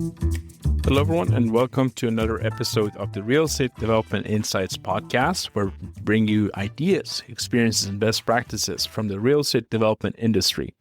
Hello, everyone, and welcome to another episode of the Real Estate Development Insights podcast, where we bring you ideas, experiences, and best practices from the real estate development industry.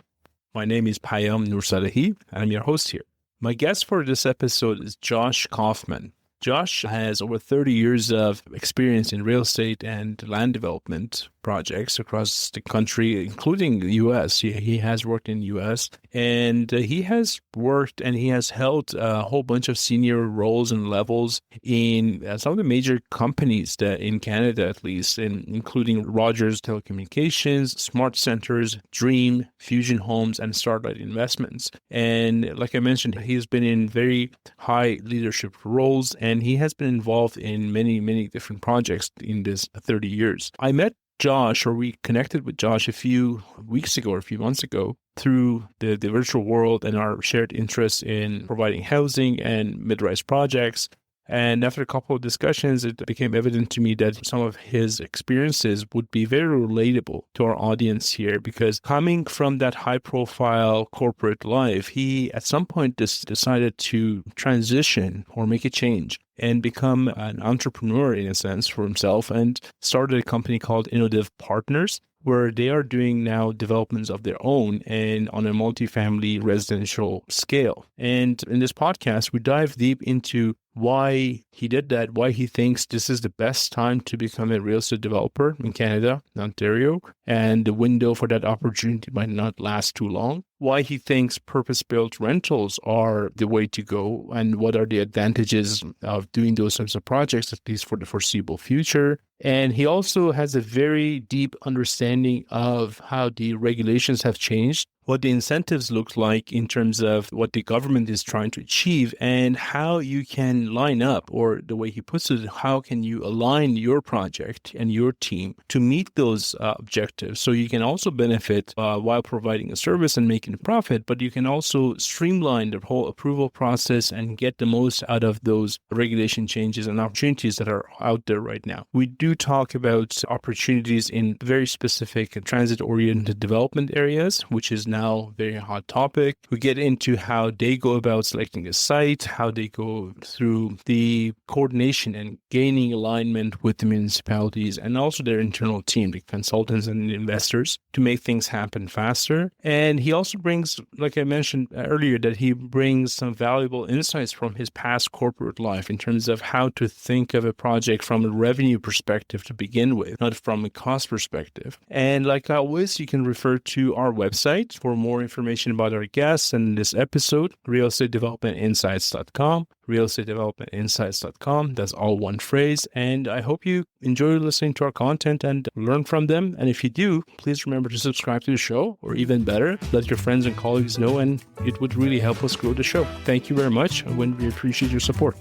My name is Payam Nursadahi, and I'm your host here. My guest for this episode is Josh Kaufman. Josh has over 30 years of experience in real estate and land development projects across the country, including the U.S. He has worked in the U.S. and he has worked and he has held a whole bunch of senior roles and levels in some of the major companies that in Canada, at least, including Rogers Telecommunications, Smart Centers, Dream, Fusion Homes, and Starlight Investments. And like I mentioned, he's been in very high leadership roles and he has been involved in many, many different projects in this 30 years. I met Josh, or we connected with Josh a few weeks ago or a few months ago through the virtual world and our shared interest in providing housing and mid-rise projects. And after a couple of discussions, it became evident to me that some of his experiences would be very relatable to our audience here, because coming from that high-profile corporate life, he at some point decided to transition or make a change and become an entrepreneur in a sense for himself and started a company called InnoDev Partners, where they are doing now developments of their own and on a multifamily residential scale. And in this podcast, we dive deep into why he did that, why he thinks this is the best time to become a real estate developer in Canada, Ontario, and the window for that opportunity might not last too long, why he thinks purpose-built rentals are the way to go, and what are the advantages of doing those types of projects, at least for the foreseeable future. And he also has a very deep understanding of how the regulations have changed, what the incentives look like in terms of what the government is trying to achieve, and how you can line up, or the way he puts it, how can you align your project and your team to meet those objectives. So you can also benefit while providing a service and making a profit, but you can also streamline the whole approval process and get the most out of those regulation changes and opportunities that are out there right now. We do talk about opportunities in very specific transit-oriented development areas, which is now a very hot topic. We get into how they go about selecting a site, how they go through the coordination and gaining alignment with the municipalities and also their internal team, the consultants and investors, to make things happen faster. And he also brings, like I mentioned earlier, that he brings some valuable insights from his past corporate life in terms of how to think of a project from a revenue perspective to begin with, not from a cost perspective. And like always, you can refer to our website for more information about our guests and this episode, realestatedevelopmentinsights.com, realestatedevelopmentinsights.com. That's all one phrase. And I hope you enjoy listening to our content and learn from them. And if you do, please remember to subscribe to the show, or even better, let your friends and colleagues know, and it would really help us grow the show. Thank you very much, and we appreciate your support.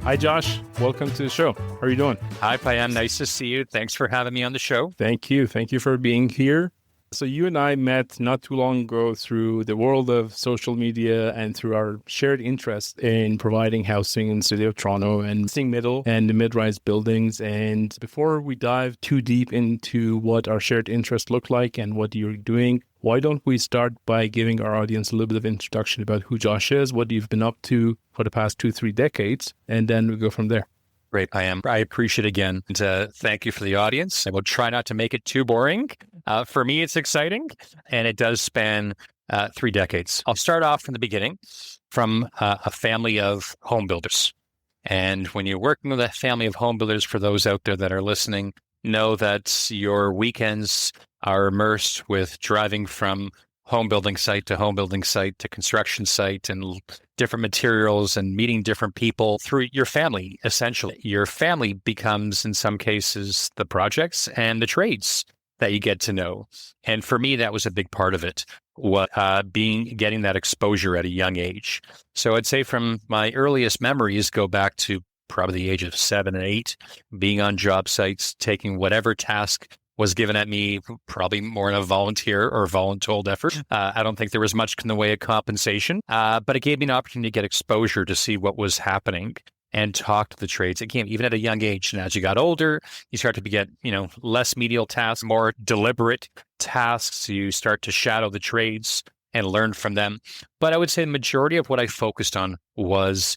Hi, Josh. Welcome to the show. How are you doing? Hi, Payam. Nice to see you. Thanks for having me on the show. Thank you. Thank you for being here. So you and I met not too long ago through the world of social media and through our shared interest in providing housing in the city of Toronto and seeing middle and the mid-rise buildings. And before we dive too deep into what our shared interests look like and what you're doing, why don't we start by giving our audience a little bit of introduction about who Josh is, what you've been up to for the past 2-3 decades, and then we go from there. Great, I appreciate it again. And thank you for the audience. I will try not to make it too boring. For me, it's exciting, and it does span 3 decades. I'll start off from the beginning, from a family of home builders. And when you're working with a family of home builders, for those out there that are listening, know that your weekends are immersed with driving from home building site to construction site and different materials and meeting different people through your family, essentially. Your family becomes, in some cases, the projects and the trades that you get to know. And for me, that was a big part of it, getting that exposure at a young age. So I'd say from my earliest memories go back to probably the age of 7 and 8, being on job sites, taking whatever task was given at me, probably more in a volunteer or voluntold effort. I don't think there was much in the way of compensation, but it gave me an opportunity to get exposure to see what was happening and talk to the trades. Again, even at a young age. And as you got older, you start to get, less medial tasks, more deliberate tasks. You start to shadow the trades and learn from them. But I would say the majority of what I focused on was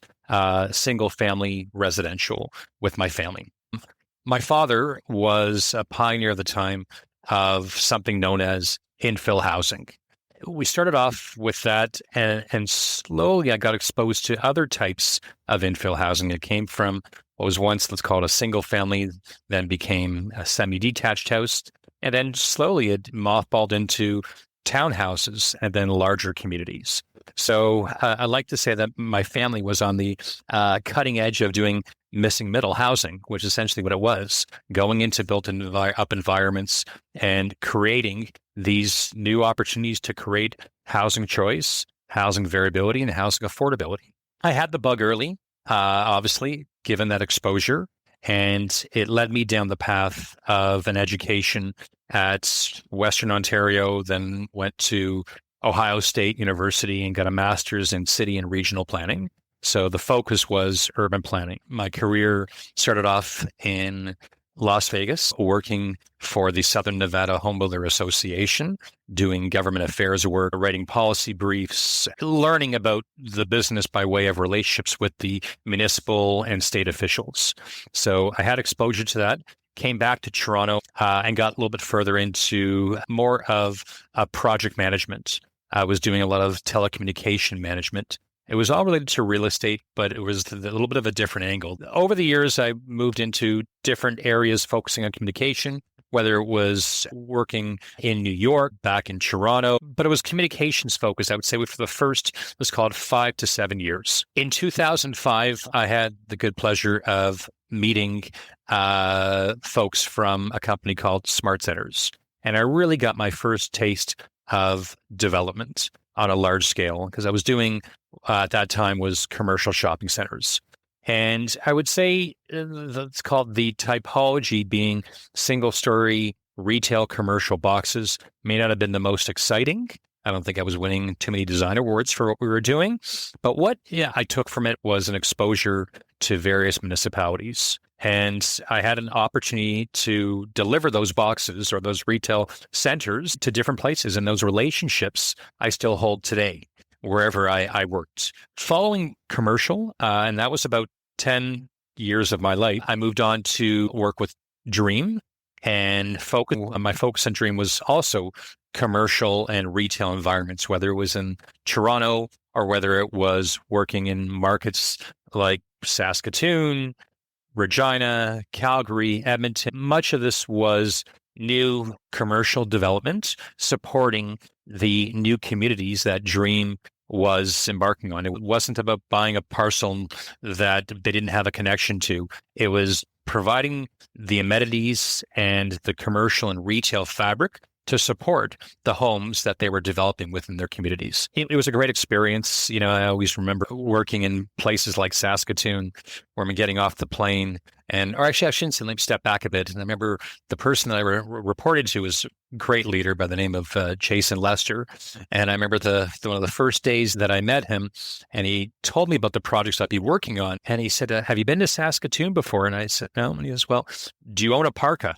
single family residential with my family. My father was a pioneer at the time of something known as infill housing. We started off with that, and slowly I got exposed to other types of infill housing. It came from what was once, let's call it a single family, then became a semi-detached house, and then slowly it mothballed into townhouses and then larger communities. So I like to say that my family was on the cutting edge of doing missing middle housing, which is essentially what it was, going into built-up environments and creating these new opportunities to create housing choice, housing variability, and housing affordability. I had the bug early, obviously, given that exposure, and it led me down the path of an education at Western Ontario, then went to Ohio State University and got a master's in city and regional planning. So the focus was urban planning. My career started off in Las Vegas, working for the Southern Nevada Homebuilder Association, doing government affairs work, writing policy briefs, learning about the business by way of relationships with the municipal and state officials. So I had exposure to that. Came back to Toronto and got a little bit further into more of project management. I was doing a lot of telecommunication management. It was all related to real estate, but it was a little bit of a different angle. Over the years, I moved into different areas focusing on communication, whether it was working in New York, back in Toronto, but it was communications focused, I would say, for the first, let's call it 5 to 7 years. In 2005, I had the good pleasure of meeting folks from a company called Smart Centers. And I really got my first taste of development on a large scale, because I was doing at that time was commercial shopping centers. And I would say that's called the typology being single story retail commercial boxes may not have been the most exciting. I don't think I was winning too many design awards for what we were doing. But what I took from it was an exposure to various municipalities. And I had an opportunity to deliver those boxes or those retail centers to different places. And those relationships I still hold today, wherever I worked. Following commercial, and that was about 10 years of my life, I moved on to work with Dream. And my focus on Dream was also commercial and retail environments, whether it was in Toronto or whether it was working in markets like Saskatoon, Regina, Calgary, Edmonton. Much of this was new commercial development supporting the new communities that Dream was embarking on. It wasn't about buying a parcel that they didn't have a connection to. It was providing the amenities and the commercial and retail fabric to support the homes that they were developing within their communities. It was a great experience. I always remember working in places like Saskatoon, where I'm getting off the plane. Or actually, I shouldn't say, let me step back a bit. And I remember the person that I reported to was a great leader by the name of Jason Lester. And I remember one of the first days that I met him, and he told me about the projects I'd be working on. And he said, have you been to Saskatoon before? And I said, no. And he goes, well, do you own a parka?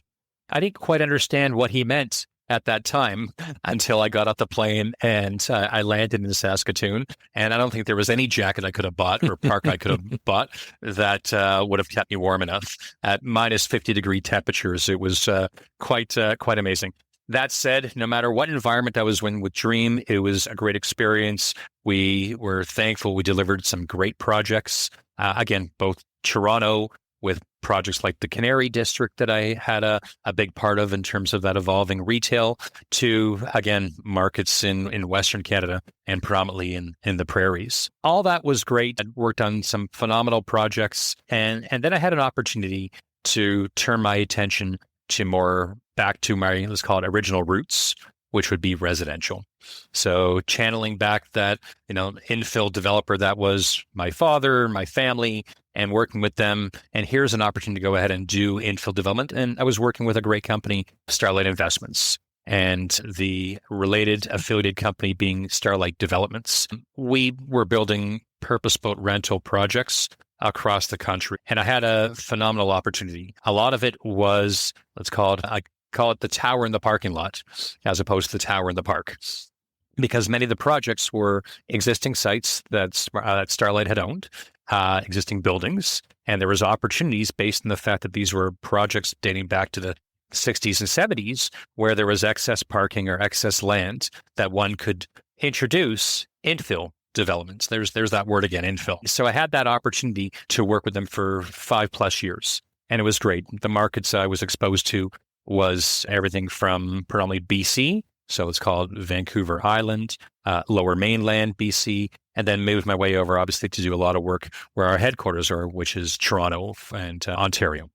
I didn't quite understand what he meant at that time until I got off the plane and I landed in Saskatoon. And I don't think there was any jacket I could have bought or parka I could have bought that would have kept me warm enough at minus 50-degree temperatures. It was quite amazing. That said, no matter what environment I was in with Dream, it was a great experience. We were thankful we delivered some great projects. Again, both Toronto with projects like the Canary District that I had a big part of in terms of that evolving retail, to, again, markets in Western Canada and predominantly in the prairies. All that was great. I worked on some phenomenal projects. And then I had an opportunity to turn my attention to more back to my, let's call it, original roots, which would be residential. So channeling back that, infill developer that was my father, my family, and working with them. And here's an opportunity to go ahead and do infill development. And I was working with a great company, Starlight Investments, and the related affiliated company being Starlight Developments. We were building purpose-built rental projects across the country. And I had a phenomenal opportunity. A lot of it was, I call it the tower in the parking lot, as opposed to the tower in the park. because many of the projects were existing sites that Starlight had owned, existing buildings, and there was opportunities based on the fact that these were projects dating back to the 60s and 70s, where there was excess parking or excess land that one could introduce infill developments. There's that word again, infill. So I had that opportunity to work with them for 5+ years, and it was great. The markets I was exposed to was everything from predominantly BC, so it's called Vancouver Island, Lower Mainland BC, and then moved my way over, obviously, to do a lot of work where our headquarters are, which is Toronto and Ontario.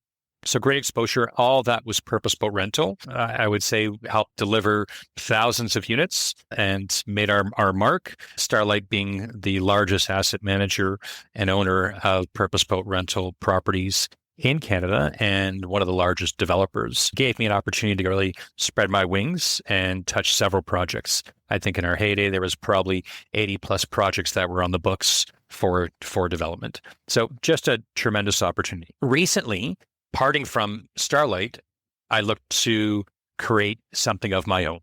So great exposure. All that was purpose-built rental. I would say helped deliver thousands of units and made our mark. Starlight being the largest asset manager and owner of purpose-built rental properties in Canada and one of the largest developers, gave me an opportunity to really spread my wings and touch several projects. I think in our heyday, there was probably 80+ projects that were on the books for development. So just a tremendous opportunity. Recently, parting from Starlight, I looked to create something of my own.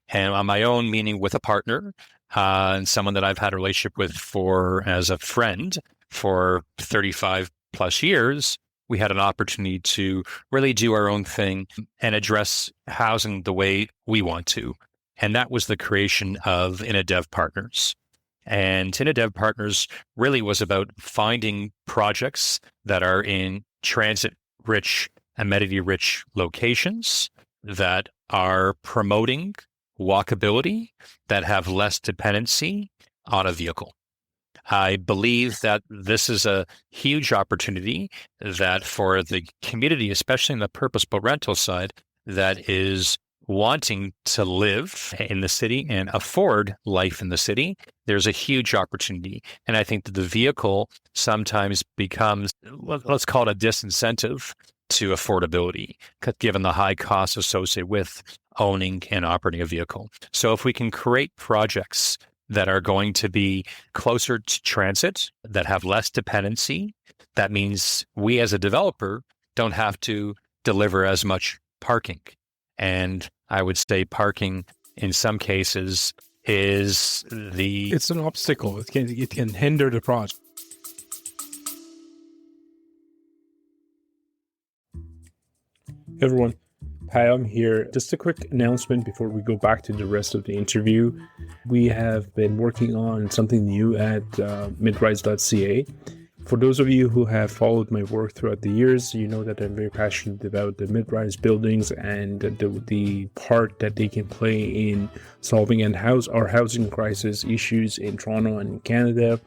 And on my own, meaning with a partner and someone that I've had a relationship with as a friend for 35+ years, we had an opportunity to really do our own thing and address housing the way we want to. And that was the creation of InnoDev Partners. And InnoDev Partners really was about finding projects that are in transit-rich, amenity-rich locations that are promoting walkability, that have less dependency on a vehicle. I believe that this is a huge opportunity that for the community, especially in the purpose-built rental side, that is wanting to live in the city and afford life in the city, there's a huge opportunity. And I think that the vehicle sometimes becomes, let's call it a disincentive to affordability, given the high costs associated with owning and operating a vehicle. So if we can create projects that are going to be closer to transit, that have less dependency, that means we as a developer don't have to deliver as much parking. And I would say parking in some cases is it's an obstacle. It can hinder the project. Hey everyone, Payam here. Just a quick announcement before we go back to the rest of the interview. We have been working on something new at midrise.ca. For those of you who have followed my work throughout the years, you know that I'm very passionate about the mid-rise buildings and the part that they can play in solving our housing crisis issues in Toronto and in Canada.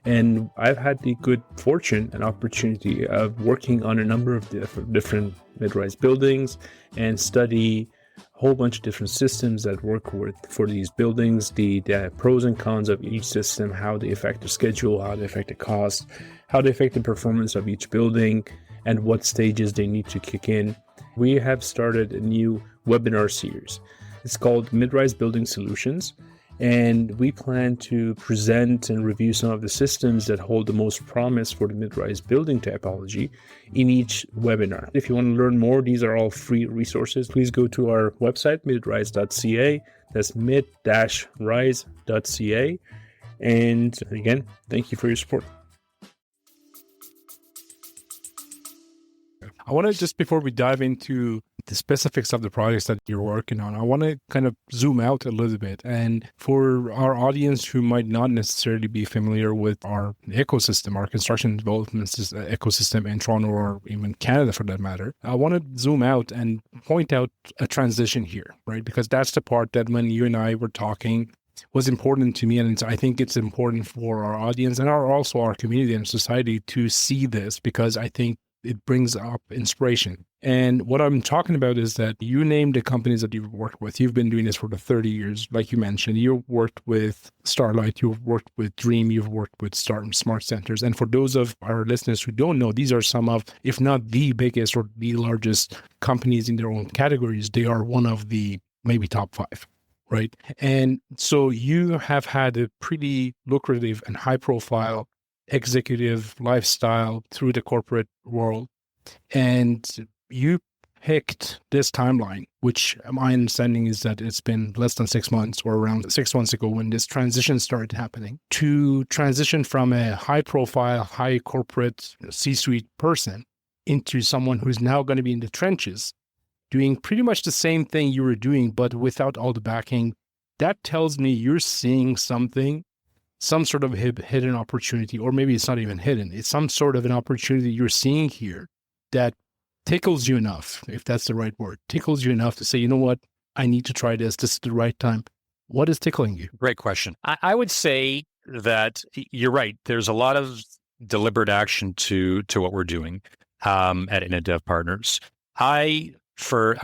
And I've had the good fortune and opportunity of working on a number of different mid-rise buildings and study a whole bunch of different systems that work for these buildings, the pros and cons of each system, how they affect the schedule, how they affect the cost, how they affect the performance of each building, and what stages they need to kick in. We have started a new webinar series. It's called Mid-Rise Building Solutions. And we plan to present and review some of the systems that hold the most promise for the mid-rise building typology in each webinar. If you want to learn more, these are all free resources. Please go to our website, midrise.ca. That's mid-rise.ca. And again, thank you for your support. I want to just, before we dive into the specifics of the projects that you're working on, I want to kind of zoom out a little bit. And for our audience who might not necessarily be familiar with our ecosystem, our construction development ecosystem in Toronto or even Canada for that matter, I want to zoom out and point out a transition here, right? Because that's the part that when you and I were talking was important to me. And I think it's important for our audience and also our community and society to see this, because I think it brings up inspiration. And what I'm talking about is that you named the companies that you've worked with. You've been doing this for the 30 years. Like you mentioned, you've worked with Starlight, you've worked with Dream, you've worked with Smart Centers. And for those of our listeners who don't know, these are some of, if not the biggest or the largest companies in their own categories. They are one of the maybe top 5, right? And so you have had a pretty lucrative and high profile executive lifestyle through the corporate world. And you picked this timeline, which my understanding is that it's been less than 6 months or around 6 months ago when this transition started happening, to transition from a high profile, high corporate C-suite person into someone who's now going to be in the trenches doing pretty much the same thing you were doing, but without all the backing, that tells me you're seeing something, some sort of hidden opportunity, or maybe it's not even hidden. It's some sort of an opportunity you're seeing here that tickles you enough, if that's the right word, tickles you enough to say, you know what, I need to try this. This is the right time. What is tickling you? Great question. I would say that you're right. There's a lot of deliberate action to what we're doing at InnoDev Partners. I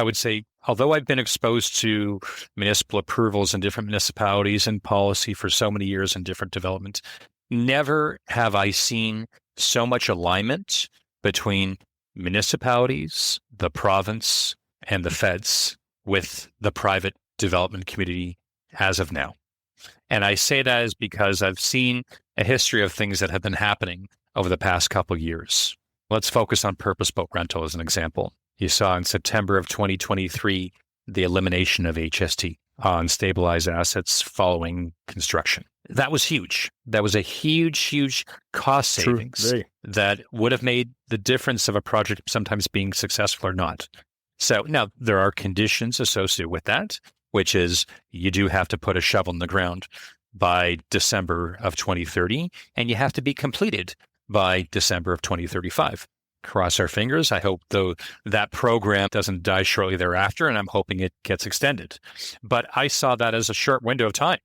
would say, although I've been exposed to municipal approvals in different municipalities and policy for so many years in different development, never have I seen so much alignment between municipalities, the province, and the feds with the private development community as of now. And I say that is because I've seen a history of things that have been happening over the past couple of years. Let's focus on purpose-built rental as an example. You saw in September of 2023, the elimination of HST on stabilized assets following construction. That was huge. That was a huge cost savings that would have made the difference of a project sometimes being successful or not. So now there are conditions associated with that, which is you do have to put a shovel in the ground by December of 2030, and you have to be completed by December of 2035. Cross our fingers. I hope, though, that program doesn't die shortly thereafter, and I'm hoping it gets extended. But I saw that as a short window of time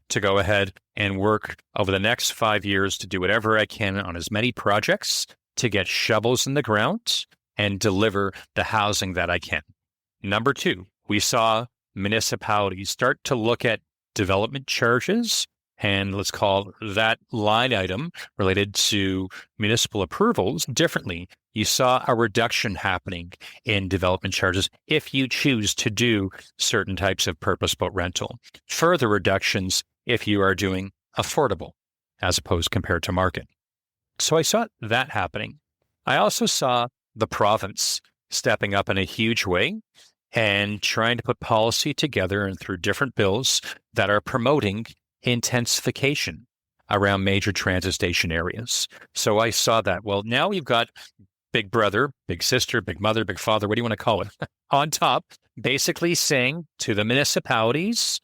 to go ahead and work over the next 5 years to do whatever I can on as many projects to get shovels in the ground and deliver the housing that I can. Number two, we saw municipalities start to look at development charges, and let's call that line item related to municipal approvals differently. You saw a reduction happening in development charges if you choose to do certain types of purpose-built rental. Further reductions if you are doing affordable as opposed compared to market. So I saw that happening. I also saw the province stepping up in a huge way and trying to put policy together and through different bills that are promoting intensification around major transit station areas. So I saw that. Well, now we've got big brother, big sister, big mother, big father, what do you want to call it, on top, basically saying to the municipalities,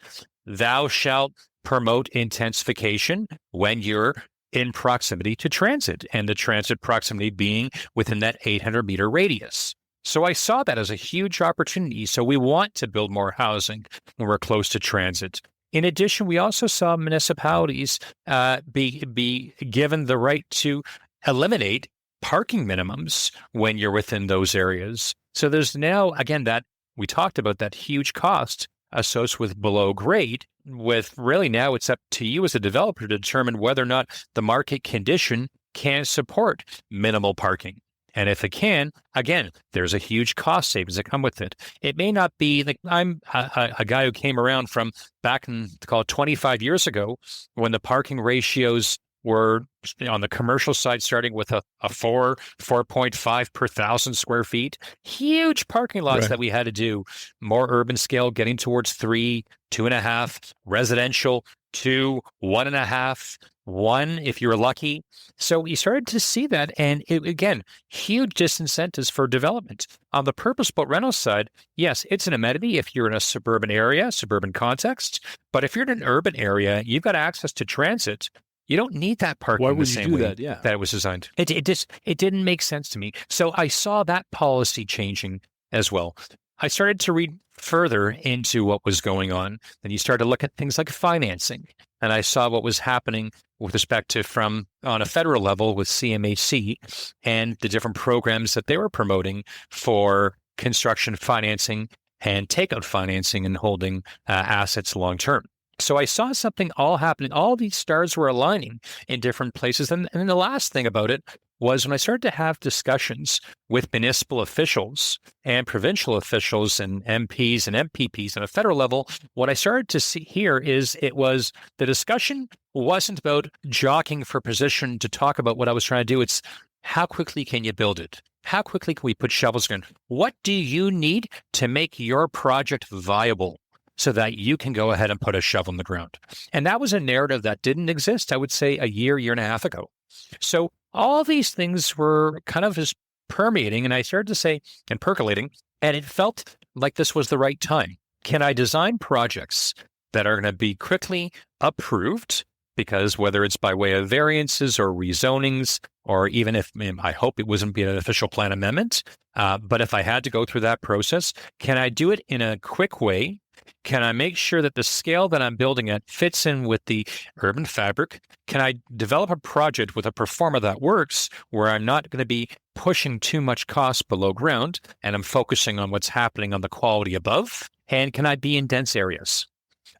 thou shalt promote intensification when you're in proximity to transit, and the transit proximity being within that 800-meter radius. So I saw that as a huge opportunity. So we want to build more housing when we're close to transit. In addition, we also saw municipalities be given the right to eliminate parking minimums when you're within those areas. So there's now, again, that we talked about that huge cost associated with below grade, with really now it's up to you as a developer to determine whether or not the market condition can support minimal parking. And if it can, again, there's a huge cost savings that come with it. It may not be like I'm a guy who came around from back in, call it 25 years ago, when the parking ratios were on the commercial side starting with a 4.5 per 1,000 square feet. Huge parking lots that we had to do. More urban scale, getting towards 3, 2.5, residential 2, 1.5. 1 if you're lucky. So we started to see that, and again, huge disincentives for development. On the purpose-built rental side, yes, it's an amenity if you're in a suburban area, suburban context, but if you're in an urban area, you've got access to transit. You don't need that parking. Why would the you same do way that? Yeah, that it was designed. It didn't make sense to me. So I saw that policy changing as well. I started to read further into what was going on. Then you started to look at things like financing. And I saw what was happening with respect to from on a federal level with CMHC and the different programs that they were promoting for construction financing and takeout financing and holding assets long term. So I saw something all happening. All these stars were aligning in different places. And the last thing about it was when I started to have discussions with municipal officials and provincial officials and MPs and MPPs on a federal level, what I started to see here is the discussion wasn't about jockeying for position to talk about what I was trying to do. It's how quickly can you build it? How quickly can we put shovels in? What do you need to make your project viable so that you can go ahead and put a shovel in the ground? And that was a narrative that didn't exist, I would say, a year and a half ago. So all these things were kind of just permeating, and I started to say, and percolating, and it felt like this was the right time. Can I design projects that are going to be quickly approved? Because whether it's by way of variances or rezonings, or even if I hope it wasn't be an official plan amendment, but if I had to go through that process, can I do it in a quick way? Can I make sure that the scale that I'm building at fits in with the urban fabric? Can I develop a project with a performer that works where I'm not going to be pushing too much cost below ground and I'm focusing on what's happening on the quality above? And can I be in dense areas?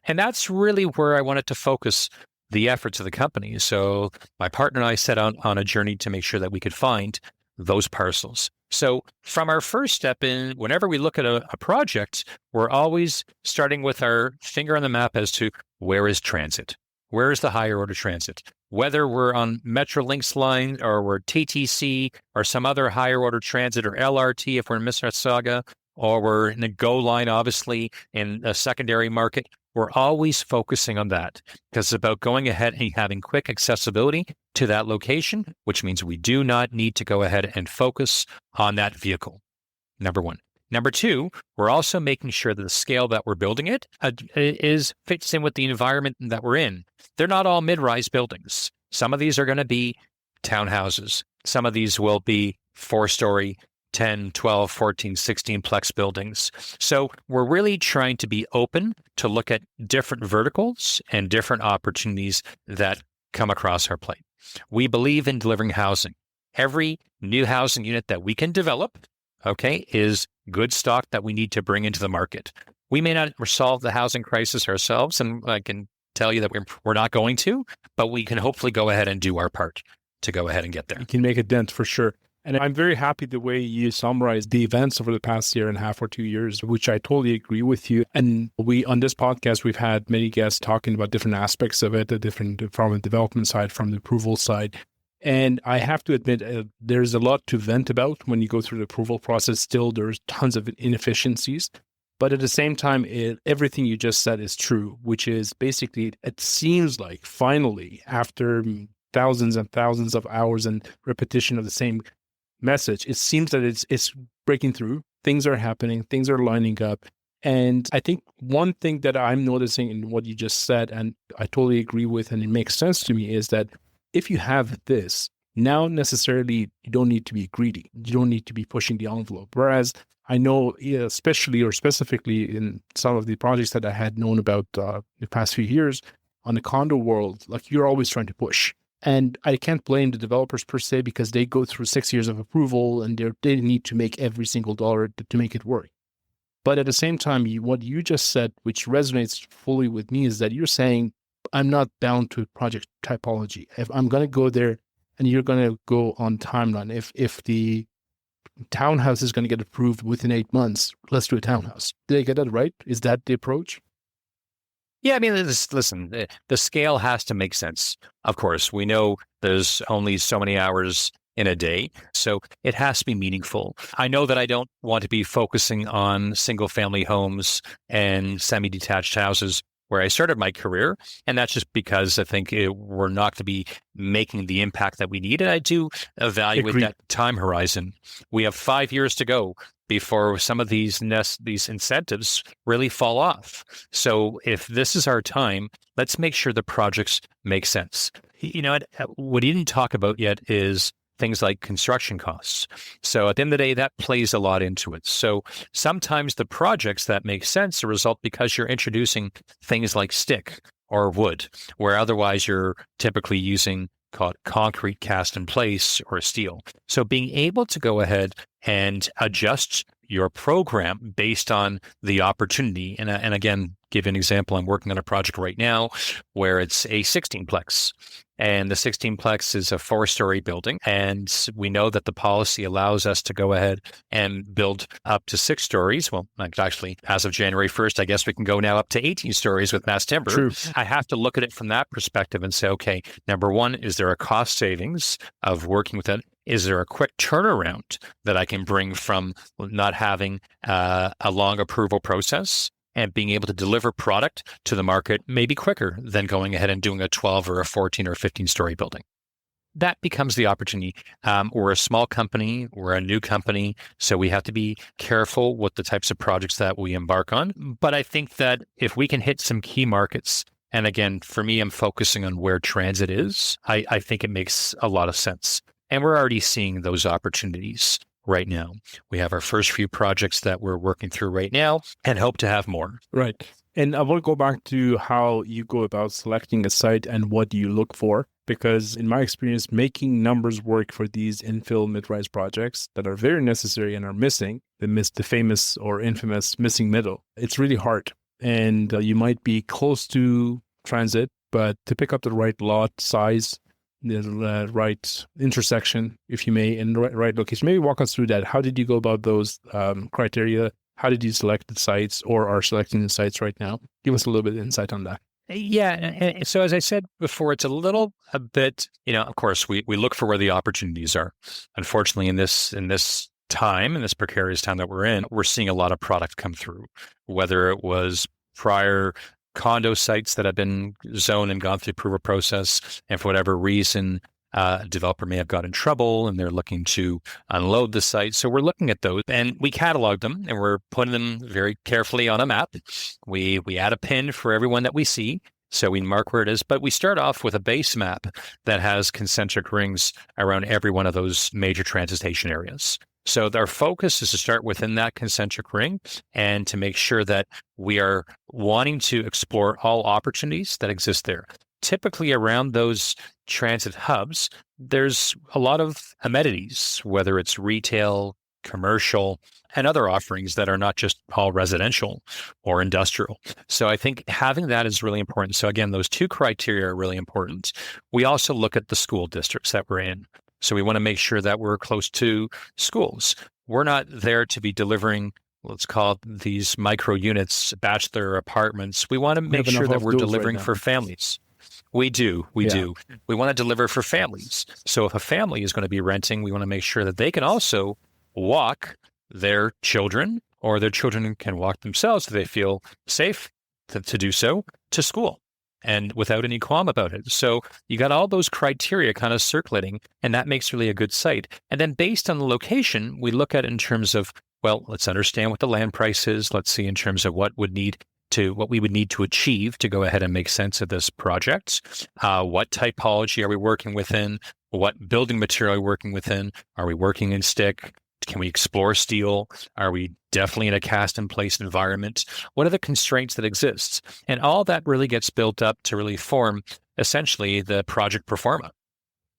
And that's really where I wanted to focus the efforts of the company. So my partner and I set out on a journey to make sure that we could find those parcels. So from our first step in, whenever we look at a project, we're always starting with our finger on the map as to where is transit? Where is the higher order transit? Whether we're on Metrolinx line or we're TTC or some other higher order transit or LRT if we're in Mississauga, or we're in the GO line, obviously, in a secondary market, we're always focusing on that because it's about going ahead and having quick accessibility to that location, which means we do not need to go ahead and focus on that vehicle. Number one. Number two, we're also making sure that the scale that we're building it fits in with the environment that we're in. They're not all mid-rise buildings. Some of these are going to be townhouses. Some of these will be 4-story 10, 12, 14, 16 plex buildings. So we're really trying to be open to look at different verticals and different opportunities that come across our plate. We believe in delivering housing. Every new housing unit that we can develop, is good stock that we need to bring into the market. We may not solve the housing crisis ourselves, and I can tell you that we're not going to, but we can hopefully go ahead and do our part to go ahead and get there. You can make a dent for sure. And I'm very happy the way you summarized the events over the past year and a half or 2 years, which I totally agree with you. And on this podcast, we've had many guests talking about different aspects of it, from the development side, from the approval side. And I have to admit, there's a lot to vent about when you go through the approval process. Still, there's tons of inefficiencies. But at the same time, everything you just said is true, which is basically, it seems like finally, after thousands and thousands of hours and repetition of the same message, it seems that it's breaking through. Things are happening. Things are lining up. And I think one thing that I'm noticing in what you just said, and I totally agree with, and it makes sense to me, is that if you have this, now necessarily you don't need to be greedy. You don't need to be pushing the envelope. Whereas I know, especially or specifically in some of the projects that I had known about the past few years on the condo world, like you're always trying to push. And I can't blame the developers per se, because they go through 6 years of approval and they need to make every single dollar to make it work. But at the same time, what you just said, which resonates fully with me, is that you're saying, I'm not bound to project typology. If I'm going to go there and you're going to go on timeline, if the townhouse is going to get approved within 8 months, let's do a townhouse. Did I get that right? Is that the approach? Yeah, I mean, listen, the scale has to make sense. Of course, we know there's only so many hours in a day, so it has to be meaningful. I know that I don't want to be focusing on single-family homes and semi-detached houses where I started my career, and that's just because I think we're not going to be making the impact that we need, and I do evaluate that time horizon. We have 5 years to go before some of these incentives really fall off. So if this is our time, let's make sure the projects make sense. You know, what he didn't talk about yet is things like construction costs. So at the end of the day, that plays a lot into it. So sometimes the projects that make sense result because you're introducing things like stick or wood, where otherwise you're typically using concrete cast in place or steel. So being able to go ahead and adjust your program based on the opportunity. And again, give you an example. I'm working on a project right now where it's a 16-plex. And the 16-plex is a 4-story building. And we know that the policy allows us to go ahead and build up to 6 stories. Well, actually, as of January 1st, I guess we can go now up to 18 stories with mass timber. True. I have to look at it from that perspective and say, okay, number one, is there a cost savings of working with it? Is there a quick turnaround that I can bring from not having a long approval process and being able to deliver product to the market maybe quicker than going ahead and doing a 12 or a 14 or 15-story building? That becomes the opportunity. We're a small company, we're a new company, so we have to be careful with the types of projects that we embark on. But I think that if we can hit some key markets, and again, for me, I'm focusing on where transit is, I think it makes a lot of sense. And we're already seeing those opportunities right now. We have our first few projects that we're working through right now and hope to have more. Right. And I will go back to how you go about selecting a site and what you look for, because in my experience, making numbers work for these infill mid-rise projects that are very necessary and are missing, the famous or infamous missing middle, it's really hard. And you might be close to transit, but to pick up the right lot size, the right intersection, if you may, and the right location. Maybe walk us through that. How did you go about those criteria? How did you select the sites or are selecting the sites right now? Give us a little bit of insight on that. Yeah. And so as I said before, it's a bit, of course, we look for where the opportunities are. Unfortunately, in this time, in this precarious time that we're in, we're seeing a lot of product come through, whether it was prior condo sites that have been zoned and gone through the approval process, and for whatever reason, a developer may have got in trouble and they're looking to unload the site. So we're looking at those and we catalog them and we're putting them very carefully on a map. We add a pin for everyone that we see, so we mark where it is, but we start off with a base map that has concentric rings around every one of those major transit station areas. So our focus is to start within that concentric ring and to make sure that we are wanting to explore all opportunities that exist there. Typically around those transit hubs, there's a lot of amenities, whether it's retail, commercial, and other offerings that are not just all residential or industrial. So I think having that is really important. So again, those two criteria are really important. We also look at the school districts that we're in. So we want to make sure that we're close to schools. We're not there to be delivering, let's call it these micro units, bachelor apartments. We want to make sure that we're delivering for families. We do. We want to deliver for families. So if a family is going to be renting, we want to make sure that they can also walk their children, or their children can walk themselves if they feel safe to do so, to school, and without any qualm about it. So you got all those criteria kind of circulating, and that makes really a good site. And then based on the location, we look at it in terms of, well, let's understand what the land price is. Let's see in terms of what we would need to achieve to go ahead and make sense of this project. What typology are we working within? What building material are we working within? Are we working in stick? Can we explore steel? Are we definitely in a cast-in-place environment? What are the constraints that exist? And all that really gets built up to really form essentially the project pro forma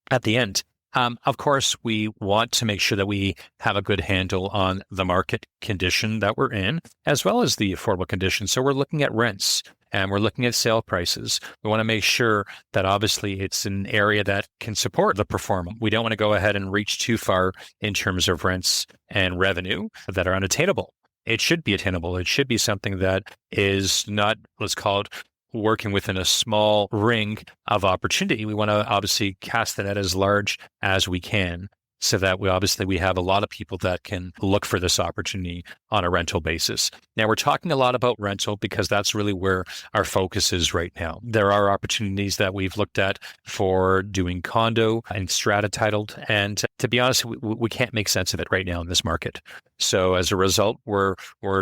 at the end. Of course, we want to make sure that we have a good handle on the market condition that we're in, as well as the affordable condition. So we're looking at rents and we're looking at sale prices. We want to make sure that obviously it's an area that can support the pro forma. We don't want to go ahead and reach too far in terms of rents and revenue that are unattainable. It should be attainable. It should be something that is not, let's call it, working within a small ring of opportunity. We want to obviously cast the net as large as we can, so that we have a lot of people that can look for this opportunity on a rental basis. Now, we're talking a lot about rental because that's really where our focus is right now. There are opportunities that we've looked at for doing condo and strata titled, and to be honest, we can't make sense of it right now in this market. So as a result, we're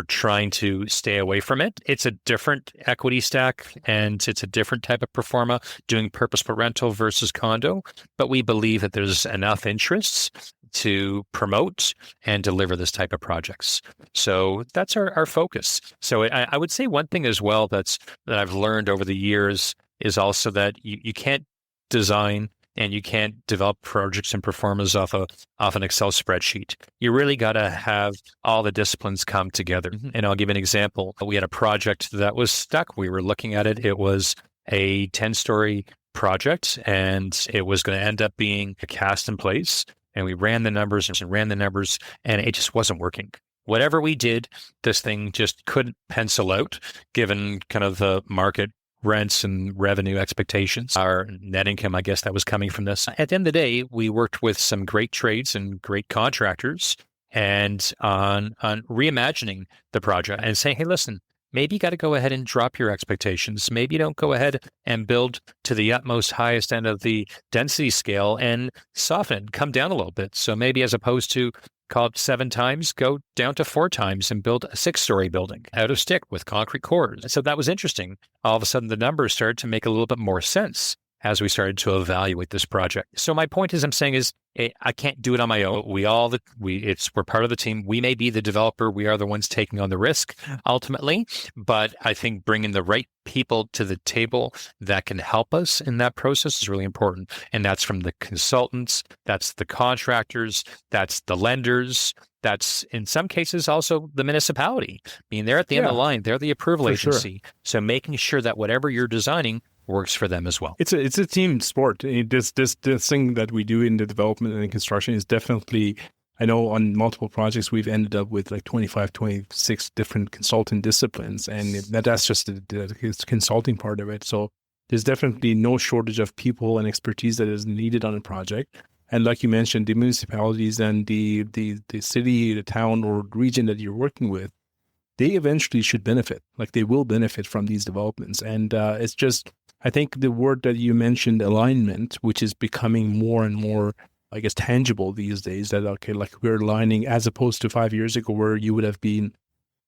trying to stay away from it. It's a different equity stack and it's a different type of pro forma doing purpose-built rental versus condo, but we believe that there's enough interests to promote and deliver this type of projects. So that's our focus. So I would say one thing as well that I've learned over the years is also that you can't design and you can't develop projects and performers off an Excel spreadsheet. You really got to have all the disciplines come together. And I'll give you an example. We had a project that was stuck. We were looking at it. It was a 10-story project, and it was going to end up being a cast in place. And we ran the numbers, and it just wasn't working. Whatever we did, this thing just couldn't pencil out, given kind of the market rents and revenue expectations, our net income, I guess that was coming from this. At the end of the day, we worked with some great trades and great contractors and on reimagining the project and saying, hey, listen, maybe you got to go ahead and drop your expectations. Maybe you don't go ahead and build to the utmost highest end of the density scale and soften it, come down a little bit. So maybe as opposed to call it 7 times, go down to 4 times and build a 6-story building out of stick with concrete cores. So that was interesting. All of a sudden, the numbers started to make a little bit more sense as we started to evaluate this project. So my point is, I'm saying is, I can't do it on my own. We're part of the team. We may be the developer. We are the ones taking on the risk ultimately, but I think bringing the right people to the table that can help us in that process is really important. And that's from the consultants, that's the contractors, that's the lenders, that's in some cases also the municipality. I mean, they're at the end of the line. They're the approval agency. Sure. So making sure that whatever you're designing works for them as well. It's a team sport. This thing that we do in the development and construction is definitely, I know on multiple projects we've ended up with like 25, 26 different consultant disciplines, and that's just the consulting part of it. So there's definitely no shortage of people and expertise that is needed on a project. And like you mentioned, the municipalities and the city, the town or region that you're working with, they eventually should benefit. Like they will benefit from these developments. And it's just, I think the word that you mentioned, alignment, which is becoming more and more, I guess, tangible these days, that, okay, like we're aligning as opposed to 5 years ago where you would have been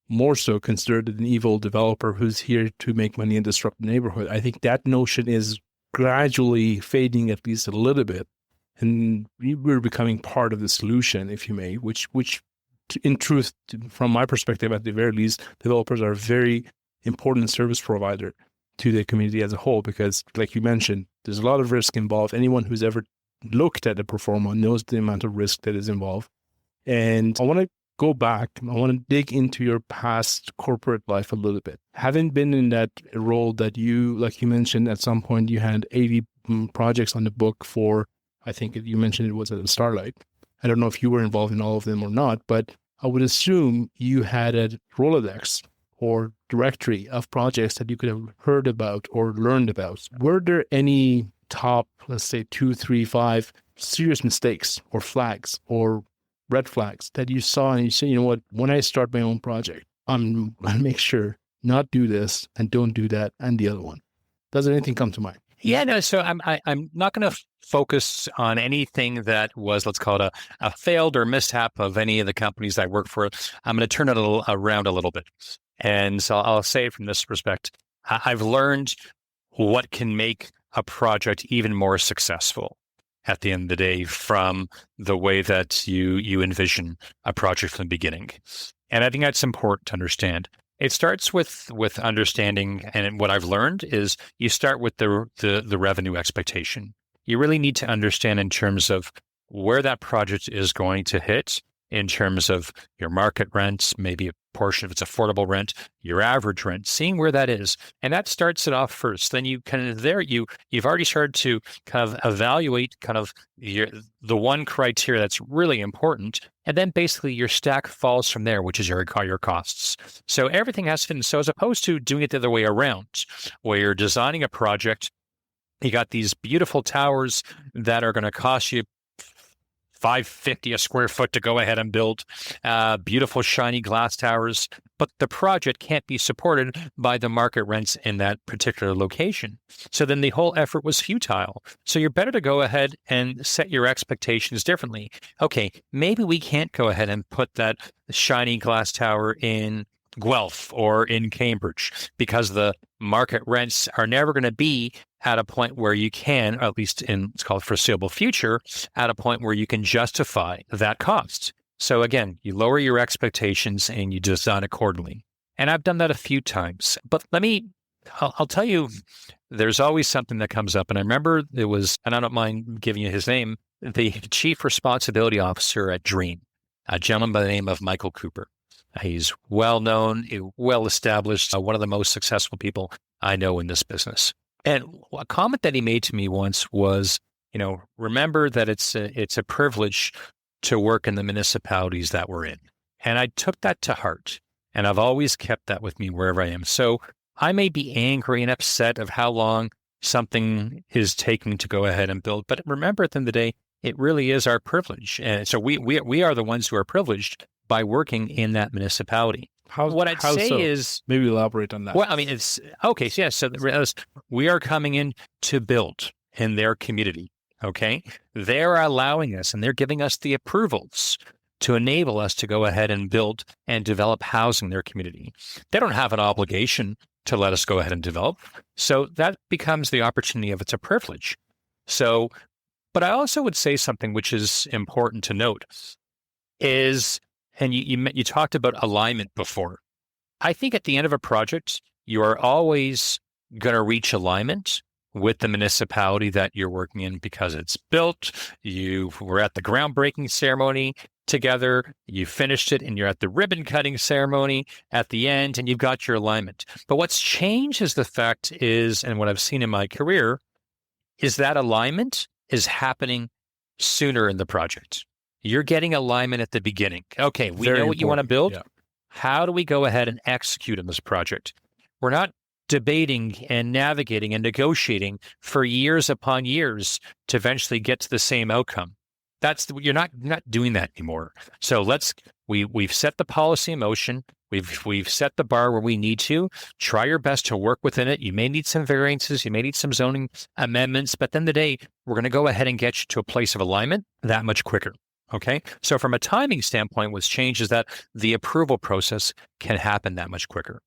more so considered an evil developer who's here to make money and disrupt the neighborhood. I think that notion is gradually fading at least a little bit. And we're becoming part of the solution, if you may, which in truth, from my perspective, at the very least, developers are a very important service provider to the community as a whole, because like you mentioned, there's a lot of risk involved. Anyone who's ever looked at a performer knows the amount of risk that is involved. And I want to go back. I want to dig into your past corporate life a little bit. Having been in that role that you, like you mentioned, at some point you had 80 projects on the book for, I think you mentioned it was at Starlight. I don't know if you were involved in all of them or not, but I would assume you had a Rolodex or directory of projects that you could have heard about or learned about. Were there any top, let's say 2, 3, 5 serious mistakes or flags or red flags that you saw and you say, you know what, when I start my own project, I'll make sure not do this and don't do that and the other one? Does anything come to mind? Yeah, no. So I'm not going to focus on anything that was, let's call it a failed or mishap of any of the companies I work for. I'm going to turn it around a little bit. And so I'll say it from this respect. I've learned what can make a project even more successful at the end of the day from the way that you envision a project from the beginning. And I think that's important to understand. It starts with understanding, and what I've learned is you start with the revenue expectation. You really need to understand in terms of where that project is going to hit in terms of your market rent, maybe a portion of its affordable rent, your average rent, seeing where that is. And that starts it off first. Then you kind of you've already started to kind of evaluate kind of the one criteria that's really important. And then basically your stack falls from there, which is your costs. So everything has to fit. So as opposed to doing it the other way around, where you're designing a project, you got these beautiful towers that are going to cost you $550 a square foot to go ahead and build beautiful shiny glass towers, but the project can't be supported by the market rents in that particular location. So then the whole effort was futile. So you're better to go ahead and set your expectations differently. Okay, maybe we can't go ahead and put that shiny glass tower in Guelph or in Cambridge because the market rents are never going to be at a point where you can, or at least in what's called foreseeable future, at a point where you can justify that cost. So again, you lower your expectations and you design accordingly. And I've done that a few times. But I'll tell you, there's always something that comes up. And I remember it was, and I don't mind giving you his name, the chief responsibility officer at Dream, a gentleman by the name of Michael Cooper. He's well-known, well-established, one of the most successful people I know in this business. And a comment that he made to me once was, remember that it's a privilege to work in the municipalities that we're in. And I took that to heart. And I've always kept that with me wherever I am. So I may be angry and upset of how long something is taking to go ahead and build. But remember, at the end of the day, it really is our privilege. And so we are the ones who are privileged by working in that municipality. What I'd say is, maybe elaborate on that. Well, I mean, it's okay. So, yeah, so we are coming in to build in their community. Okay. They're allowing us and they're giving us the approvals to enable us to go ahead and build and develop housing in their community. They don't have an obligation to let us go ahead and develop. So that becomes the opportunity of it's a privilege. So, but I also would say something which is important to note is, and you talked about alignment before. I think at the end of a project, you are always going to reach alignment with the municipality that you're working in because it's built. You were at the groundbreaking ceremony together, you finished it, and you're at the ribbon cutting ceremony at the end, and you've got your alignment. But what's changed is the fact is, and what I've seen in my career, is that alignment is happening sooner in the project. You're getting alignment at the beginning. Okay, we know what you want to build. Yeah. How do we go ahead and execute on this project? We're not debating and navigating and negotiating for years upon years to eventually get to the same outcome. You're not doing that anymore. So we've set the policy in motion. We've set the bar where we need to. Try your best to work within it. You may need some variances. You may need some zoning amendments. But then the day, we're going to go ahead and get you to a place of alignment that much quicker. Okay. So from a timing standpoint, what's changed is that the approval process can happen that much quicker.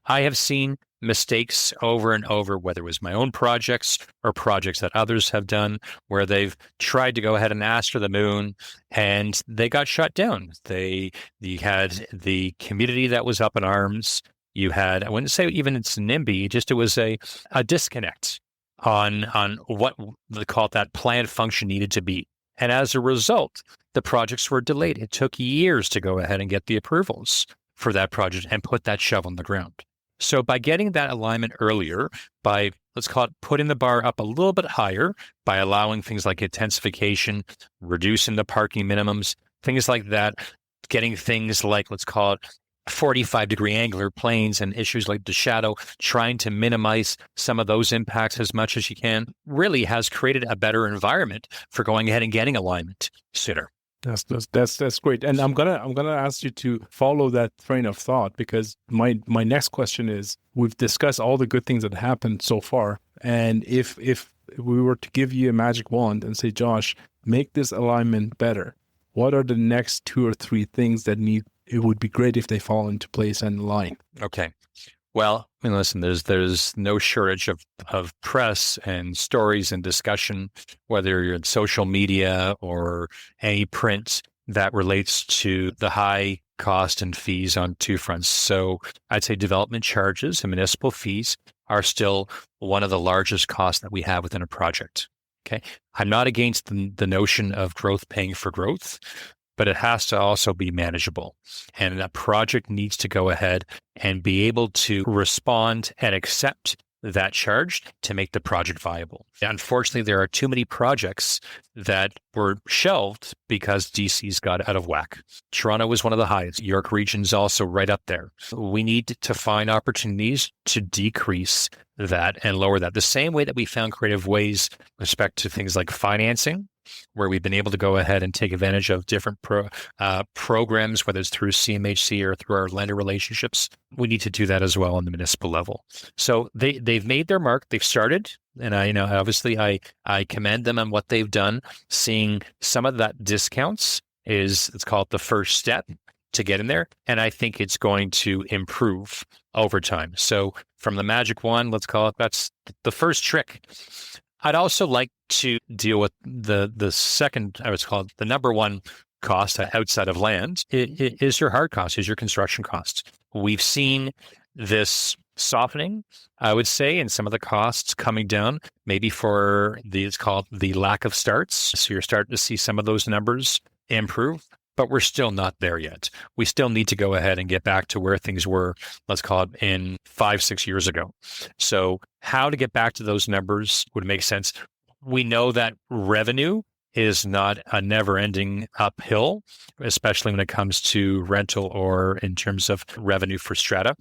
I have seen mistakes over and over, whether it was my own projects or projects that others have done, where they've tried to go ahead and ask for the moon and they got shut down. You had the community that was up in arms. You had, I wouldn't say even it's NIMBY, just it was a disconnect on what they call it, that planned function needed to be. And as a result, the projects were delayed. It took years to go ahead and get the approvals for that project and put that shovel in the ground. So by getting that alignment earlier, by, let's call it, putting the bar up a little bit higher, by allowing things like intensification, reducing the parking minimums, things like that, getting things like, let's call it, 45-degree angular planes and issues like the shadow, trying to minimize some of those impacts as much as you can, really has created a better environment for going ahead and getting alignment sooner. That's great. And I'm gonna ask you to follow that train of thought, because my next question is, we've discussed all the good things that happened so far. And if we were to give you a magic wand and say, Josh, make this alignment better, what are the next 2 or 3 things that it would be great if they fall into place and align? Okay. Well, I mean, listen, there's no shortage of press and stories and discussion, whether you're in social media or any print, that relates to the high cost and fees on 2 fronts. So I'd say development charges and municipal fees are still one of the largest costs that we have within a project. Okay. I'm not against the notion of growth paying for growth, but it has to also be manageable. And a project needs to go ahead and be able to respond and accept that charge to make the project viable. Unfortunately, there are too many projects that were shelved because DC's got out of whack. Toronto was one of the highest. York Region's also right up there. We need to find opportunities to decrease that and lower that. The same way that we found creative ways with respect to things like financing, where we've been able to go ahead and take advantage of different programs, whether it's through CMHC or through our lender relationships. We need to do that as well on the municipal level. So they've made their mark. They've started. And obviously I commend them on what they've done. Seeing some of that discounts it's called the first step to get in there. And I think it's going to improve over time. So from the magic wand, let's call it, that's the first trick. I'd also like to deal with the second, I would call it the number one cost outside of land, is your hard cost, is your construction cost. We've seen this softening, I would say, and some of the costs coming down, maybe for it's called the lack of starts. So you're starting to see some of those numbers improve, but we're still not there yet. We still need to go ahead and get back to where things were, let's call it in 5-6 years ago. So how to get back to those numbers would make sense. We know that revenue is not a never-ending uphill, especially when it comes to rental or in terms of revenue for strata.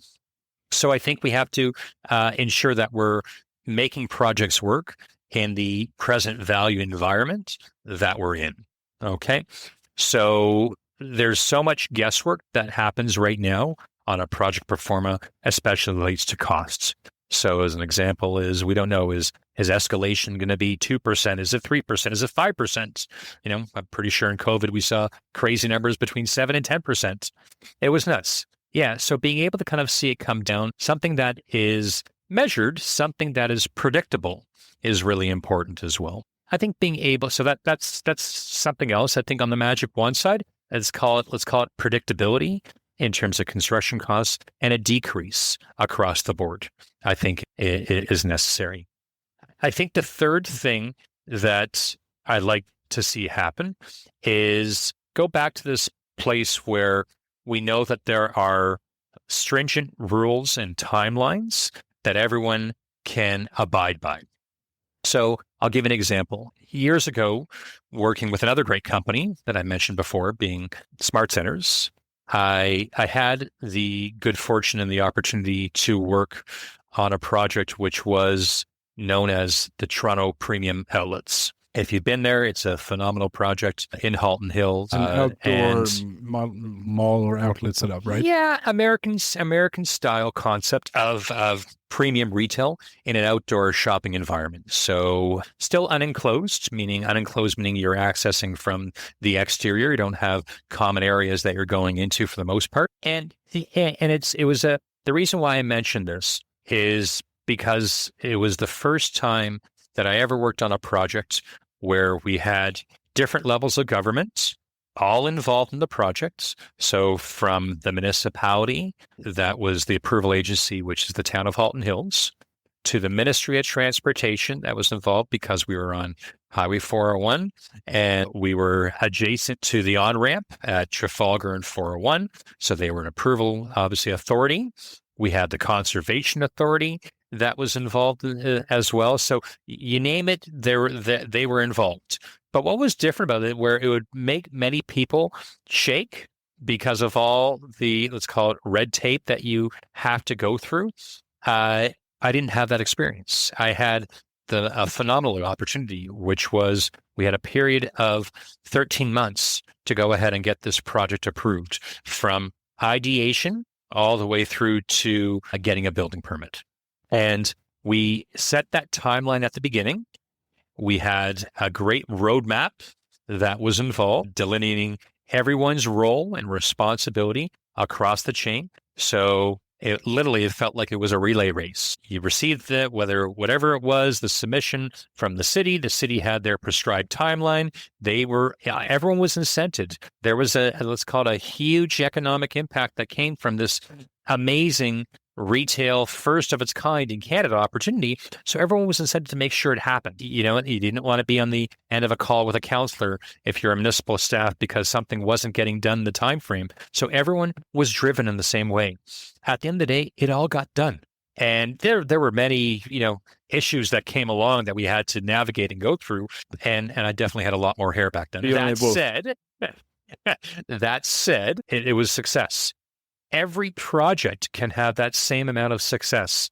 So I think we have to ensure that we're making projects work in the present value environment that we're in. Okay. So there's so much guesswork that happens right now on a project pro forma, especially relates to costs. So as an example is, we don't know, is escalation going to be 2%? Is it 3%? Is it 5%? I'm pretty sure in COVID, we saw crazy numbers between 7 and 10%. It was nuts. Yeah. So being able to kind of see it come down, something that is measured, something that is predictable is really important as well. I think being able, so that's something else. I think on the Magic Wand side, let's call it predictability in terms of construction costs and a decrease across the board. I think it is necessary. I think the third thing that I'd like to see happen is go back to this place where we know that there are stringent rules and timelines that everyone can abide by. So I'll give an example. Years ago, working with another great company that I mentioned before, being Smart Centers, I had the good fortune and the opportunity to work on a project which was known as the Toronto Premium Outlets. If you've been there, it's a phenomenal project in Halton Hills. An outdoor mall or outlet setup, right? Yeah, American style concept of premium retail in an outdoor shopping environment. So still unenclosed, meaning you're accessing from the exterior. You don't have common areas that you're going into for the most part. And the reason why I mentioned this is because it was the first time that I ever worked on a project where we had different levels of government all involved in the project. So from the municipality, that was the approval agency, which is the town of Halton Hills, to the Ministry of Transportation that was involved because we were on Highway 401 and we were adjacent to the on-ramp at Trafalgar and 401. So they were an approval, obviously, authority. We had the Conservation Authority that was involved as well. So you name it, they were involved. But what was different about it, where it would make many people shake because of all the, let's call it, red tape that you have to go through, I didn't have that experience. I had a phenomenal opportunity, which was we had a period of 13 months to go ahead and get this project approved, from ideation all the way through to getting a building permit. And we set that timeline at the beginning. We had a great roadmap that was involved, delineating everyone's role and responsibility across the chain. So it felt like it was a relay race. You received whatever it was, the submission from the city had their prescribed timeline. Everyone was incented. There was let's call it a huge economic impact that came from this amazing retail, first of its kind in Canada opportunity. So everyone was incented to make sure it happened. You didn't want to be on the end of a call with a counselor if you're a municipal staff because something wasn't getting done in the time frame. So everyone was driven in the same way. At the end of the day, it all got done. And there were many, issues that came along that we had to navigate and go through. And I definitely had a lot more hair back then. That said, it was success. Every project can have that same amount of success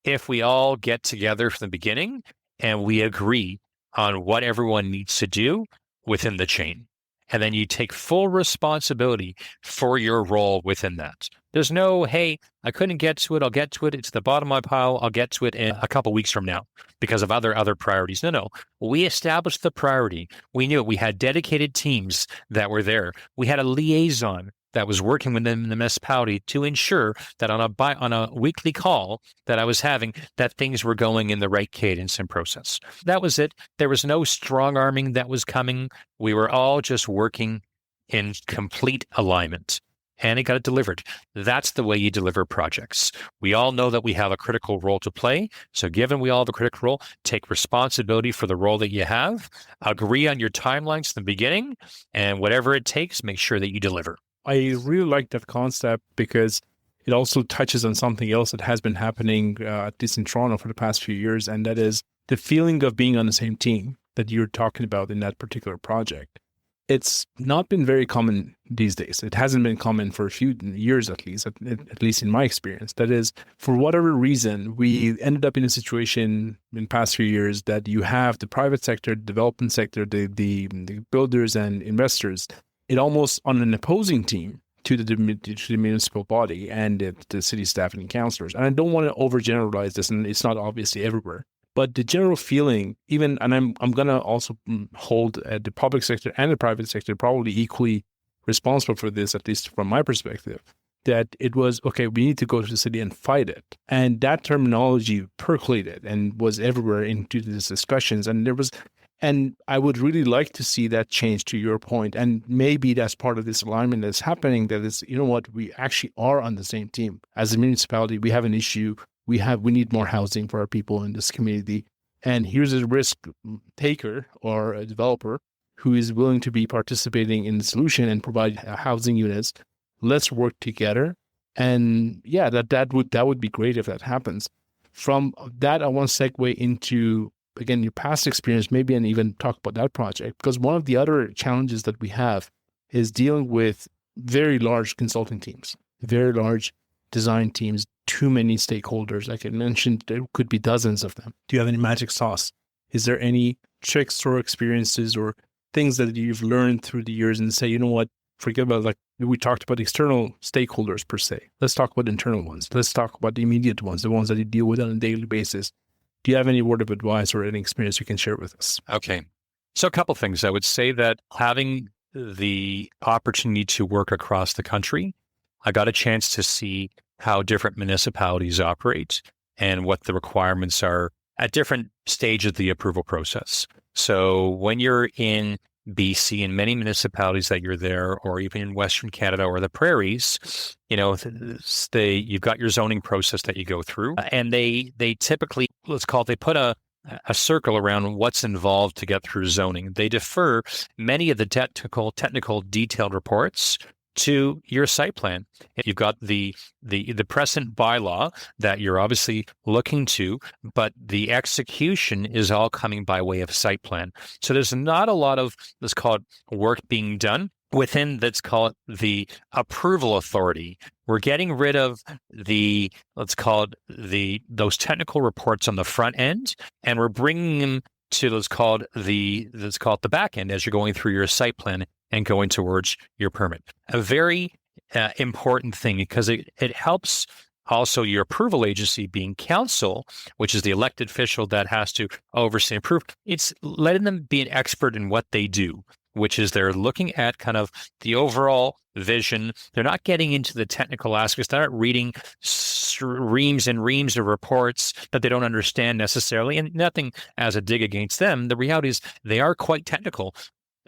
if we all get together from the beginning and we agree on what everyone needs to do within the chain. And then you take full responsibility for your role within that. There's no, hey, I couldn't get to it. I'll get to it. It's the bottom of my pile. I'll get to it in a couple weeks from now because of other priorities. No. We established the priority. We knew it. We had dedicated teams that were there. We had a liaison that was working within the municipality to ensure that on a weekly call that I was having, that things were going in the right cadence and process. That was it. There was no strong arming that was coming. We were all just working in complete alignment, and it got delivered. That's the way you deliver projects. We all know that we have a critical role to play. So given we all have a critical role, take responsibility for the role that you have, agree on your timelines from the beginning, and whatever it takes, make sure that you deliver. I really like that concept because it also touches on something else that has been happening, at least in Toronto, for the past few years, and that is the feeling of being on the same team that you're talking about in that particular project. it's not been very common these days. It hasn't been common for a few years, at least in my experience. That is, for whatever reason, we ended up in a situation in the past few years that you have the private sector, development sector, the builders and investors, it almost on an opposing team to the municipal body and the city staff and councillors. And I don't want to overgeneralize this, and it's not obviously everywhere. But the general feeling, even, and I'm going to also hold the public sector and the private sector probably equally responsible for this, at least from my perspective, that it was, okay, we need to go to the city and fight it. And that terminology percolated and was everywhere into these discussions. And I would really like to see that change, to your point. And maybe that's part of this alignment that's happening, that is, you know what, we actually are on the same team. As a municipality, we have an issue. We need more housing for our people in this community. And here's a risk taker or a developer who is willing to be participating in the solution and provide housing units. Let's work together. And yeah, that would be great if that happens. From that, I want to segue into, again, your past experience, maybe, and even talk about that project. Because one of the other challenges that we have is dealing with very large consulting teams, very large design teams, too many stakeholders. Like I mentioned, there could be dozens of them. Do you have any magic sauce? Is there any tricks or experiences or things that you've learned through the years and say, you know what, forget about, like we talked about external stakeholders per se. Let's talk about internal ones. Let's talk about the immediate ones, the ones that you deal with on a daily basis. Do you have any word of advice or any experience you can share with us? Okay. So a couple things. I would say that having the opportunity to work across the country, I got a chance to see how different municipalities operate and what the requirements are at different stages of the approval process. So when you're in BC and many municipalities that you're there, or even in Western Canada or the prairies, you've got your zoning process that you go through, and they typically, they put a circle around what's involved to get through zoning. They defer many of the technical detailed reports to your site plan. You've got the present bylaw that you're obviously looking to, but the execution is all coming by way of site plan. So there's not a lot of, let's call it, work being done within, let's call it, the approval authority. We're getting rid of those technical reports on the front end, and we're bringing them to let's call it the back end as you're going through your site plan and going towards your permit. A very important thing, because it helps also your approval agency, being council, which is the elected official that has to oversee and approve. It's letting them be an expert in what they do, which is they're looking at kind of the overall vision. They're not getting into the technical aspects. They're not reading reams and reams of reports that they don't understand necessarily, and nothing as a dig against them. The reality is they are quite technical.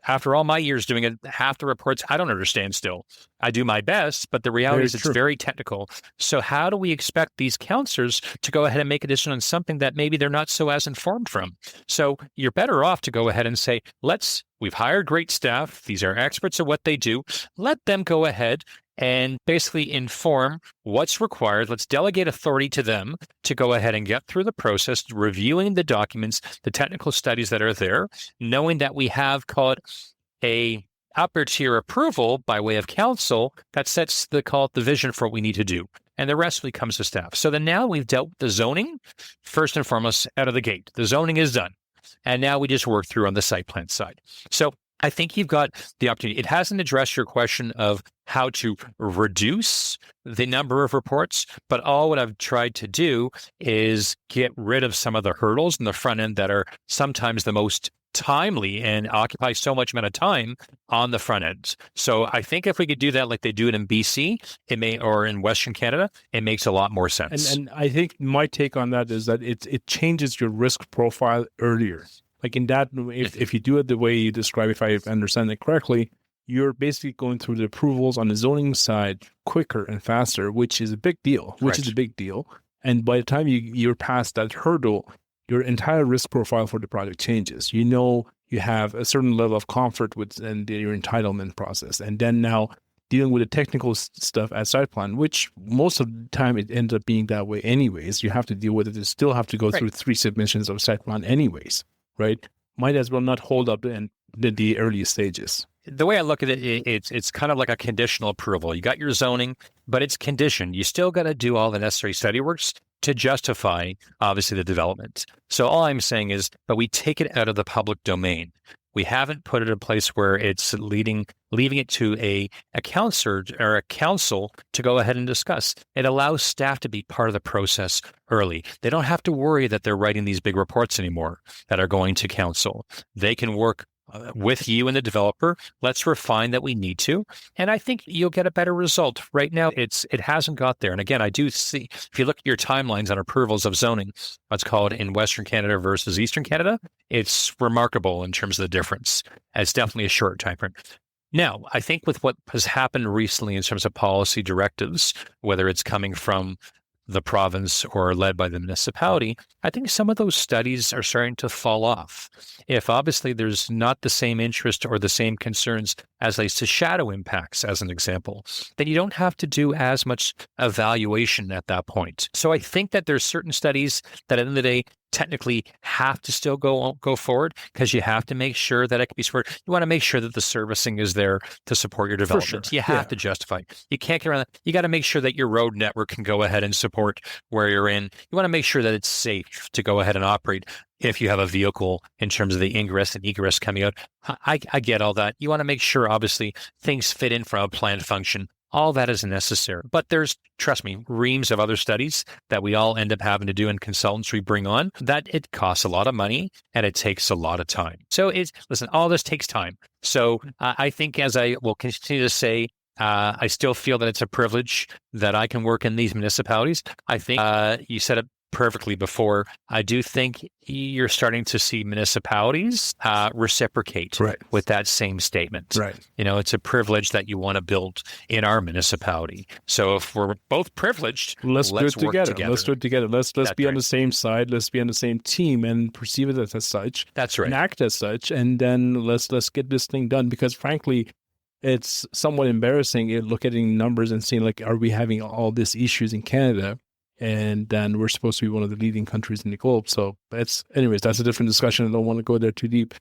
After all my years doing it, half the reports I don't understand still. I do my best, but the reality is it's very technical. So how do we expect these counselors to go ahead and make a decision on something that maybe they're not so as informed from? So you're better off to go ahead and say, we've hired great staff. These are experts at what they do. Let them go ahead and basically inform what's required. Let's delegate authority to them to go ahead and get through the process, reviewing the documents, the technical studies that are there, knowing that we have called a upper tier approval by way of council that sets the vision for what we need to do. And the rest comes to staff. So then now we've dealt with the zoning, first and foremost, out of the gate. The zoning is done. And now we just work through on the site plan side. So I think you've got the opportunity. It hasn't addressed your question of how to reduce the number of reports, but all what I've tried to do is get rid of some of the hurdles in the front end that are sometimes the most timely and occupy so much amount of time on the front end. So I think if we could do that like they do it in BC, or in Western Canada, it makes a lot more sense. And I think my take on that is that it changes your risk profile earlier. Like in that, if you do it the way you describe, if I understand it correctly, you're basically going through the approvals on the zoning side quicker and faster, which is a big deal. And by the time you're past that hurdle, your entire risk profile for the project changes. You know, you have a certain level of comfort with your entitlement process. And then now dealing with the technical stuff at site plan, which most of the time it ends up being that way anyways. You have to deal with it. You still have to go through 3 submissions of site plan anyways, right? Might as well not hold up in the early stages. the way I look at it, it's kind of like a conditional approval. You got your zoning, but it's conditioned. You still got to do all the necessary study works to justify, obviously, the development. So all I'm saying is, but we take it out of the public domain. We haven't put it in a place where it's leaving it to a counselor or a council to go ahead and discuss. It allows staff to be part of the process early. They don't have to worry that they're writing these big reports anymore that are going to council. They can work with you and the developer. Let's refine that we need to. And I think you'll get a better result. Right now, it hasn't got there. And again, I do see, if you look at your timelines on approvals of zoning, what's called in Western Canada versus Eastern Canada, it's remarkable in terms of the difference. It's definitely a short time frame. Now, I think with what has happened recently in terms of policy directives, whether it's coming from the province or led by the municipality, I think some of those studies are starting to fall off. If obviously there's not the same interest or the same concerns as relates to shadow impacts, as an example, then you don't have to do as much evaluation at that point. So I think that there's certain studies that at the end of the day technically have to still go forward because you have to make sure that it can be supported. You want to make sure that the servicing is there to support your development. Sure. You have to justify it. You can't get around that. You got to make sure that your road network can go ahead and support where you're in. You want to make sure that it's safe to go ahead and operate if you have a vehicle in terms of the ingress and egress coming out. I get all that. You want to make sure, obviously, things fit in from a planned function. All that is necessary. But there's, trust me, reams of other studies that we all end up having to do and consultants we bring on that it costs a lot of money and it takes a lot of time. So listen, all this takes time. So I think, as I will continue to say, I still feel that it's a privilege that I can work in these municipalities. I think you said it perfectly before. I do think you're starting to see municipalities reciprocate with that same statement. Right. It's a privilege that you want to build in our municipality. So if we're both privileged, let's do it work together. Let's do it together. Let's be on the same side. Let's be on the same team and perceive it as such. That's right. And act as such. And then let's get this thing done, because frankly, it's somewhat embarrassing looking at numbers and seeing, like, are we having all these issues in Canada? And then we're supposed to be one of the leading countries in the globe. So that's a different discussion. I don't want to go there too deep.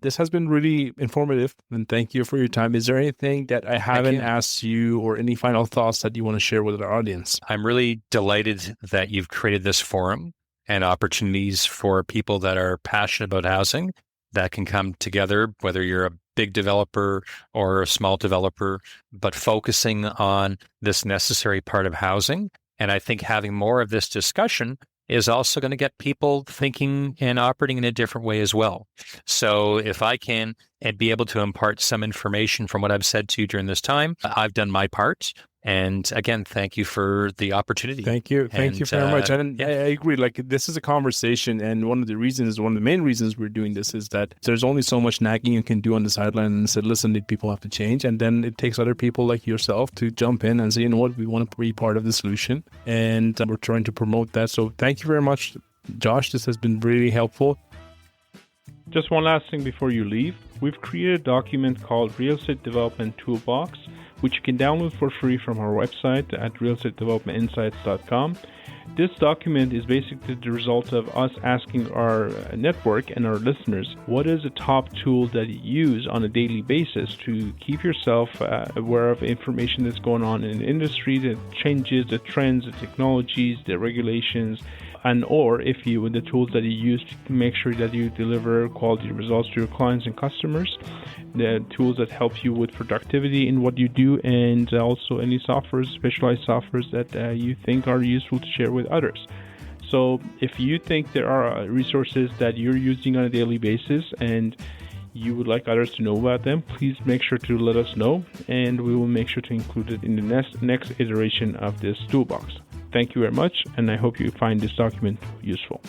This has been really informative, and thank you for your time. Is there anything that I haven't asked you, or any final thoughts that you want to share with our audience? I'm really delighted that you've created this forum and opportunities for people that are passionate about housing that can come together, whether you're a big developer or a small developer, but focusing on this necessary part of housing. And I think having more of this discussion is also going to get people thinking and operating in a different way as well. So if I can be able to impart some information from what I've said to you during this time, I've done my part. And again, thank you for the opportunity. Thank you. Thank you very much. And I agree. Like, this is a conversation. And one of the main reasons we're doing this is that there's only so much nagging you can do on the sideline and say, listen, these people have to change. And then it takes other people like yourself to jump in and say, you know what, we want to be part of the solution. And we're trying to promote that. So thank you very much, Josh. This has been really helpful. Just one last thing before you leave. We've created a document called Real Estate Development Toolbox, which you can download for free from our website at realestatedevelopmentinsights.com. This document is basically the result of us asking our network and our listeners, what is a top tool that you use on a daily basis to keep yourself aware of information that's going on in the industry, the changes, the trends, the technologies, the regulations, and or if you with the tools that you use to make sure that you deliver quality results to your clients and customers, the tools that help you with productivity in what you do, and also any specialized softwares that you think are useful to share with others. So if you think there are resources that you're using on a daily basis and you would like others to know about them, please make sure to let us know, and we will make sure to include it in the next iteration of this toolbox. Thank you very much, and I hope you find this document useful.